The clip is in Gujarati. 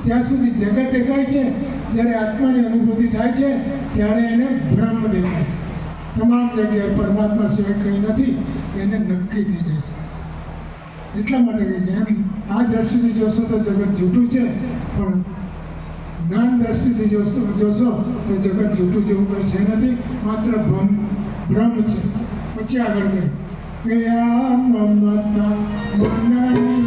ત્યાં સુધી જગત દેખાય છે, જ્યારે આત્માની અનુભૂતિ થાય છે ત્યારે એને બ્રહ્મ દેખાય છે. તમામ જગ્યાએ પરમાત્મા સિવાય કંઈ નથી એને નક્કી થઈ જાય છે. એટલા માટે એમ આ દ્રષ્ટિથી જોશો તો જગત જૂઠું છે, પણ જ્ઞાન દ્રષ્ટિથી જોશો તો જગત જૂઠું જેવું કંઈ છે નથી, માત્ર ભ્રમ છે. પછી આગળ ગયા મમતા મનની